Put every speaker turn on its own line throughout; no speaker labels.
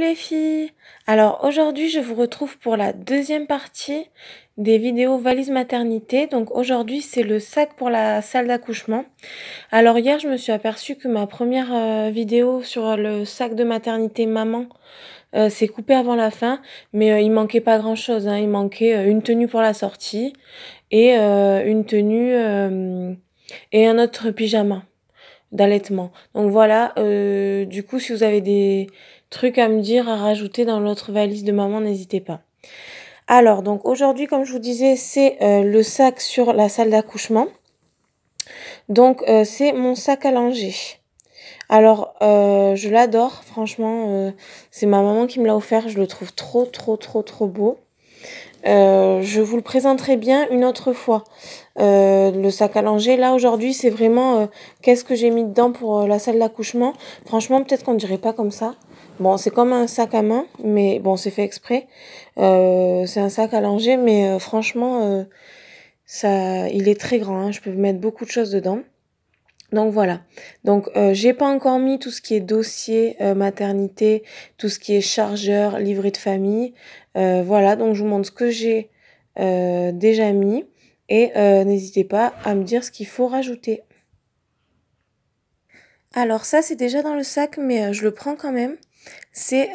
Les filles, alors aujourd'hui je vous retrouve pour la deuxième partie des vidéos valises maternité. Donc aujourd'hui c'est le sac pour la salle d'accouchement. Alors hier je me suis aperçue que ma première vidéo sur le sac de maternité maman s'est coupée avant la fin, mais il manquait pas grand chose, hein. Il manquait une tenue pour la sortie et une tenue et un autre pyjama d'allaitement. Donc voilà, du coup si vous avez des trucs à me dire, à rajouter dans l'autre valise de maman, n'hésitez pas. Alors donc aujourd'hui comme je vous disais c'est le sac sur la salle d'accouchement. Donc c'est mon sac à langer. Alors je l'adore franchement, c'est ma maman qui me l'a offert, je le trouve trop beau. Je vous le présenterai bien une autre fois. Le sac à langer, là aujourd'hui c'est vraiment qu'est-ce que j'ai mis dedans pour la salle d'accouchement. Franchement peut-être qu'on dirait pas comme ça. Bon c'est comme un sac à main, mais bon c'est fait exprès. C'est un sac à langer, mais franchement ça, il est très grand, hein. Je peux mettre beaucoup de choses dedans. Donc voilà, donc j'ai pas encore mis tout ce qui est dossier maternité, tout ce qui est chargeur, livret de famille. Voilà, donc je vous montre ce que j'ai déjà mis et n'hésitez pas à me dire ce qu'il faut rajouter. Alors ça c'est déjà dans le sac, mais je le prends quand même. C'est,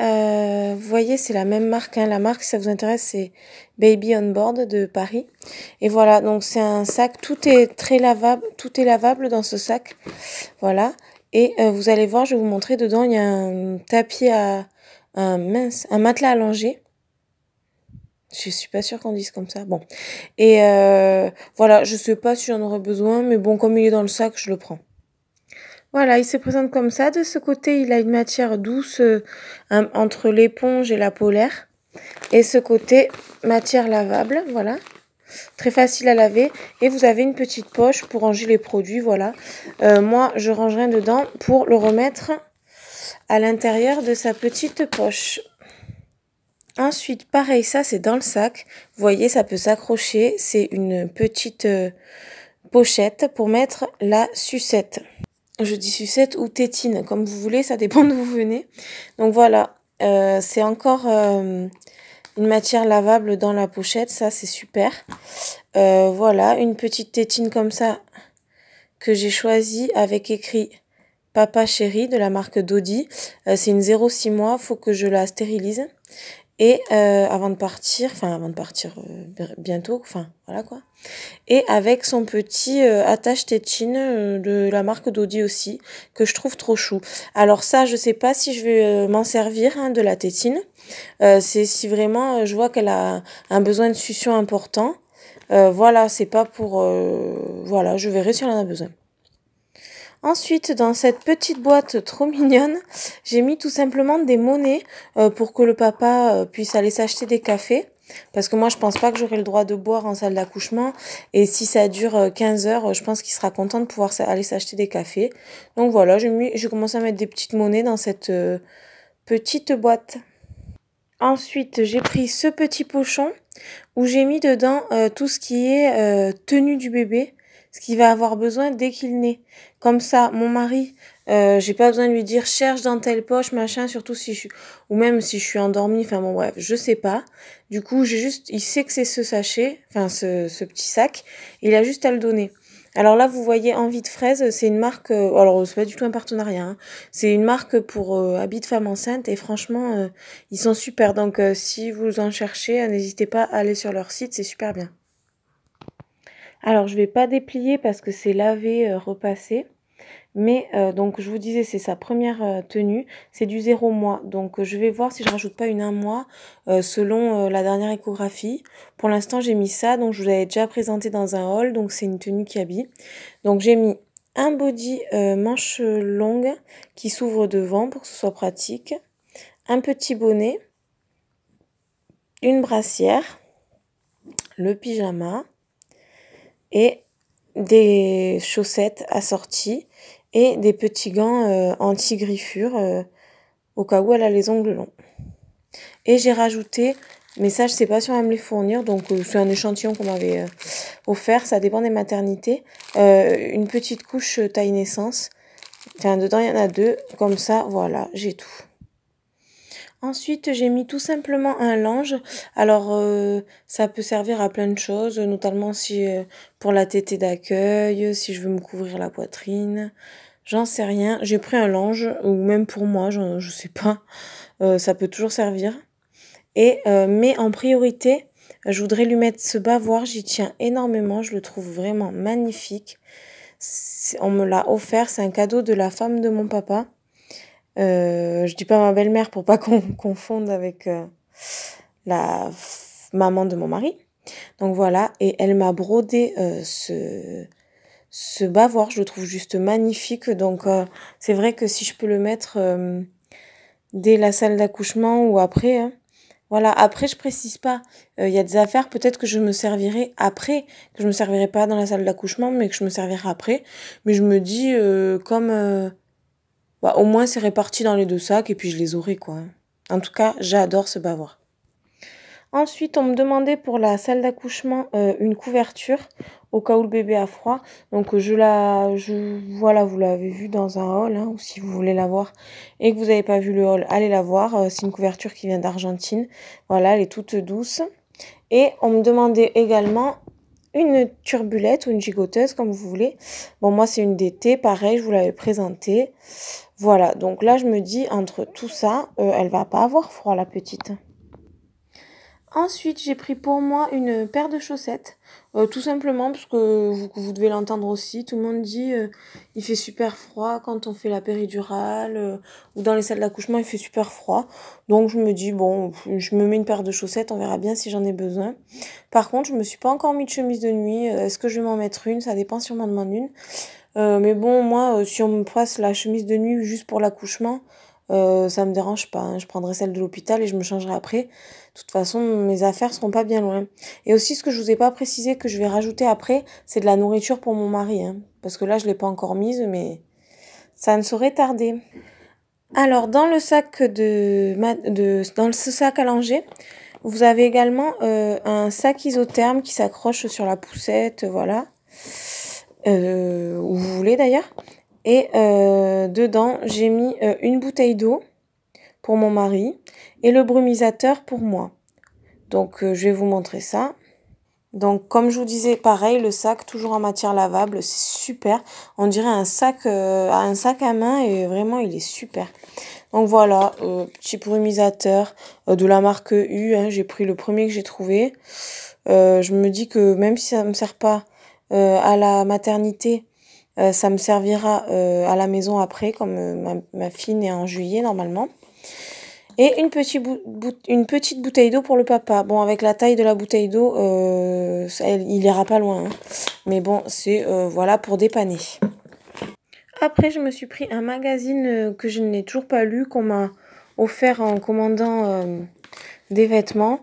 vous voyez, c'est la même marque, hein. La marque, si ça vous intéresse, c'est Baby on Board de Paris. Et voilà, donc c'est un sac, tout est très lavable, tout est lavable dans ce sac. Voilà. Et vous allez voir, je vais vous montrer, dedans, il y a un tapis un matelas allongé. Je suis pas sûre qu'on dise comme ça. Bon. Et voilà, je sais pas si j'en aurais besoin, mais bon, comme il est dans le sac, je le prends. Voilà, il se présente comme ça. De ce côté, il a une matière douce entre l'éponge et la polaire. Et ce côté, matière lavable, voilà. Très facile à laver. Et vous avez une petite poche pour ranger les produits, voilà. Moi, je range rien dedans pour le remettre à l'intérieur de sa petite poche. Ensuite, pareil, ça c'est dans le sac. Vous voyez, ça peut s'accrocher. C'est une petite pochette pour mettre la sucette. Je dis sucette ou tétine, comme vous voulez, ça dépend d'où vous venez. Donc voilà, c'est encore une matière lavable dans la pochette, ça c'est super. Voilà, une petite tétine comme ça que j'ai choisie avec écrit Papa Chéri de la marque Dodi. C'est une 0,6 mois, faut que je la stérilise. Et avant de partir, bientôt, enfin voilà quoi. Et avec son petit attache tétine de la marque Dodi aussi, que je trouve trop chou. Alors ça, je sais pas si je vais m'en servir, hein, de la tétine. C'est si vraiment je vois qu'elle a un besoin de succion important. Voilà, c'est pas pour... voilà, je verrai si elle en a besoin. Ensuite, dans cette petite boîte trop mignonne, j'ai mis tout simplement des monnaies pour que le papa puisse aller s'acheter des cafés. Parce que moi, je pense pas que j'aurai le droit de boire en salle d'accouchement. Et si ça dure 15 heures, je pense qu'il sera content de pouvoir aller s'acheter des cafés. Donc voilà, j'ai commencé à mettre des petites monnaies dans cette petite boîte. Ensuite, j'ai pris ce petit pochon où j'ai mis dedans tout ce qui est tenue du bébé, ce qu'il va avoir besoin dès qu'il naît. Comme ça, mon mari, j'ai pas besoin de lui dire cherche dans telle poche, machin, surtout si je suis, ou même si je suis endormie, enfin bon bref, je sais pas. Du coup, il sait que c'est ce sachet, enfin ce petit sac, il a juste à le donner. Alors là, vous voyez Envie de fraise, c'est une marque, alors c'est pas du tout un partenariat, hein. C'est une marque pour habits de femmes enceintes et franchement, ils sont super. Donc si vous en cherchez, n'hésitez pas à aller sur leur site, c'est super bien. Alors je vais pas déplier parce que c'est lavé, repassé. Mais donc je vous disais, c'est sa première tenue, c'est du 0 mois. Donc je vais voir si je rajoute pas une 1 mois selon la dernière échographie. Pour l'instant j'ai mis ça, donc je vous l'avais déjà présenté dans un haul, donc c'est une tenue qui habille. Donc j'ai mis un body manche longue qui s'ouvre devant pour que ce soit pratique, un petit bonnet, une brassière, le pyjama et des chaussettes assorties et des petits gants anti-griffure au cas où elle a les ongles longs. Et j'ai rajouté, mais ça je sais pas si on va me les fournir, donc c'est un échantillon qu'on m'avait offert, ça dépend des maternités, une petite couche taille naissance. Enfin dedans il y en a 2, comme ça voilà, j'ai tout. Ensuite, j'ai mis tout simplement un linge. Alors, ça peut servir à plein de choses, notamment si pour la tétée d'accueil, si je veux me couvrir la poitrine. J'en sais rien. J'ai pris un linge, ou même pour moi, je sais pas. Ça peut toujours servir. Mais en priorité, je voudrais lui mettre ce bavoir. J'y tiens énormément. Je le trouve vraiment magnifique. On me l'a offert. C'est un cadeau de la femme de mon papa. Je dis pas ma belle-mère pour pas qu'on confonde avec la maman de mon mari. Donc voilà, et elle m'a brodé ce bavoir, je le trouve juste magnifique. Donc c'est vrai que si je peux le mettre dès la salle d'accouchement ou après, hein. Voilà, après je précise pas. Il y a des affaires peut-être que je me servirai après, que je me servirai pas dans la salle d'accouchement, mais que je me servirai après. Mais je me dis comme bah, au moins c'est réparti dans les deux sacs et puis je les aurai quoi. En tout cas, j'adore ce bavoir. Ensuite, on me demandait pour la salle d'accouchement une couverture au cas où le bébé a froid. Donc voilà, vous l'avez vu dans un haul, hein, ou si vous voulez la voir et que vous n'avez pas vu le haul, allez la voir. C'est une couverture qui vient d'Argentine. Voilà, elle est toute douce. Et on me demandait également une turbulette ou une gigoteuse, comme vous voulez. Bon, moi, c'est une d'été, pareil, je vous l'avais présentée. Voilà, donc là, je me dis, entre tout ça, elle va pas avoir froid, la petite. Ensuite, j'ai pris pour moi une paire de chaussettes, tout simplement parce que vous devez l'entendre aussi. Tout le monde dit il fait super froid quand on fait la péridurale ou dans les salles d'accouchement il fait super froid. Donc je me dis bon, je me mets une paire de chaussettes, on verra bien si j'en ai besoin. Par contre, je me suis pas encore mis de chemise de nuit. Est-ce que je vais m'en mettre une? Ça dépend si on m'en demande une. Mais bon, moi, si on me passe la chemise de nuit juste pour l'accouchement, ça me dérange pas, hein. Je prendrai celle de l'hôpital et je me changerai après. De toute façon, mes affaires seront pas bien loin. Et aussi, ce que je vous ai pas précisé que je vais rajouter après, c'est de la nourriture pour mon mari, hein. Parce que là, je l'ai pas encore mise, mais ça ne saurait tarder. Alors, dans le sac dans ce sac à langer, vous avez également un sac isotherme qui s'accroche sur la poussette, voilà. Où vous voulez d'ailleurs. Et dedans, j'ai mis une bouteille d'eau pour mon mari et le brumisateur pour moi. Donc, je vais vous montrer ça. Donc, comme je vous disais, pareil, le sac, toujours en matière lavable, c'est super. On dirait un sac à main et vraiment, il est super. Donc voilà, petit brumisateur de la marque U, hein, j'ai pris le premier que j'ai trouvé. Je me dis que même si ça ne me sert pas à la maternité, ça me servira à la maison après, comme ma fille naît en juillet normalement. Et une petite bouteille d'eau pour le papa. Bon, avec la taille de la bouteille d'eau, il ira pas loin, hein. Mais bon, c'est voilà pour dépanner. Après, je me suis pris un magazine que je n'ai toujours pas lu, qu'on m'a offert en commandant des vêtements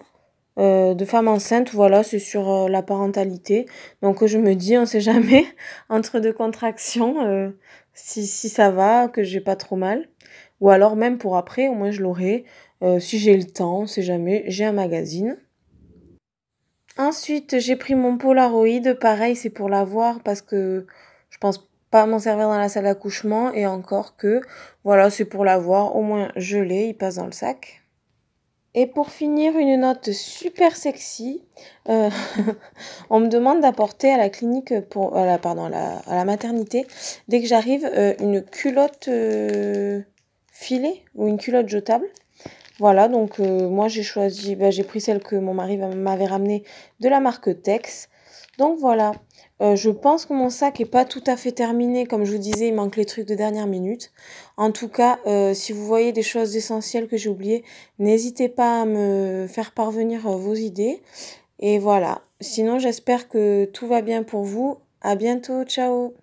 de femmes enceintes. Voilà, c'est sur la parentalité. Donc, je me dis, on sait jamais, entre deux contractions, si ça va, que j'ai pas trop mal. Ou alors, même pour après, au moins je l'aurai. Si j'ai le temps, on sait jamais, j'ai un magazine. Ensuite, j'ai pris mon Polaroid. Pareil, c'est pour l'avoir parce que je pense pas m'en servir dans la salle d'accouchement. Et encore que, voilà, c'est pour l'avoir. Au moins, je l'ai, il passe dans le sac. Et pour finir, une note super sexy. On me demande d'apporter à la clinique, à la maternité, dès que j'arrive, une culotte filet ou une culotte jetable. Voilà, donc moi j'ai pris celle que mon mari m'avait ramenée de la marque Tex. Donc voilà, je pense que mon sac est pas tout à fait terminé. Comme je vous disais, il manque les trucs de dernière minute. En tout cas, si vous voyez des choses essentielles que j'ai oubliées, n'hésitez pas à me faire parvenir vos idées. Et voilà, sinon j'espère que tout va bien pour vous. À bientôt, ciao!